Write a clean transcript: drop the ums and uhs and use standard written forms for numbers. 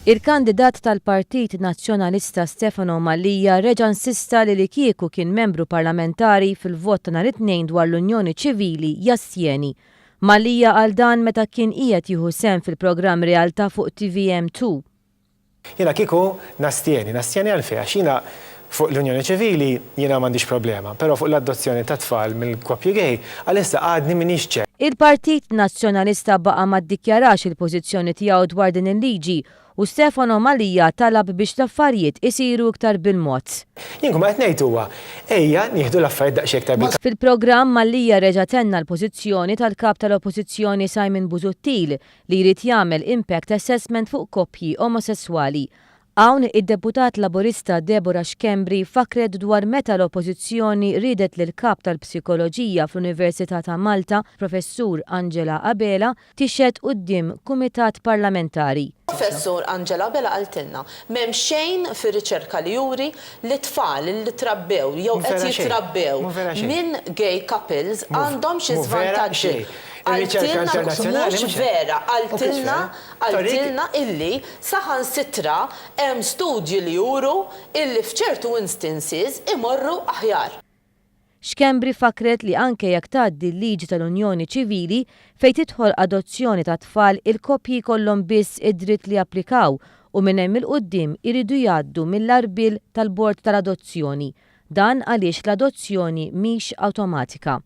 Il-kandidat tal-Partit Nazzjonalista Stefano Malija reġa' insista li kieku kien membru parlamentari fil-vot ta' nhar it-tnejn dwar l-Unjoni Ċivili jassjeni. Malija għal dan meta kien qiegħed jieħu sehem fil-programm Realtà fuq TVM2. Jiena kieku nastjeni għalfejn għax jiena fuq l-Unjoni Ċivili jiena m'għandix problema, però fuq l-adozzjoni ta' tfal mill-koppji gay għalissa għadni m'iniex ċert. Il-Partit Nazzjonalista baqa' ma ddikjarax il-pożizzjoni tiegħu dwar din il-liġi u Stefano Malija talab biex l-affarijiet isiru iktar bil-mod. Jien kum qed ngħid huwa ejja nieħdu l-affarijiet daqsxejn iktar bil-mod. Fil-programm Malija reġa' tenna l-pożizzjoni tal-kap tal-Oppożizzjoni Simon Busuttil li jrid jagħmel impact assessment fuq koppji omosessuali. Hawn id-deputat laburista Deborah Xkembri fakret dwar meta l-Oppożizzjoni ridet lil kap tal-Psikoloġija fl-Università ta' Malta, Professur Angela Abela, tixhed quddiem kumitat parlamentari. Professur Angela Abela qaltilna m'hemm xejn fir-riċerka li juri li tfal li trabbew jew qed jitrabbew minn gay couples għandhom xi żvantaġġi. Għaltilna mhux vera, għaltilna illi saħansitra hemm studji li juru illi f'ċertu instances imorru aħjar. Xkembri fakret li anke jekk tgħaddi l-liġi tal-Unjoni Ċivili fejn tidħol adozzjoni ta' tfal il-koppji jkollhom biss id-dritt li japplikaw u minn hemm il-quddiem iridu jgħaddu mill-arbil tal-bord tal-adozzjoni. Dan għaliex l-adozzjoni mhix awtomatika.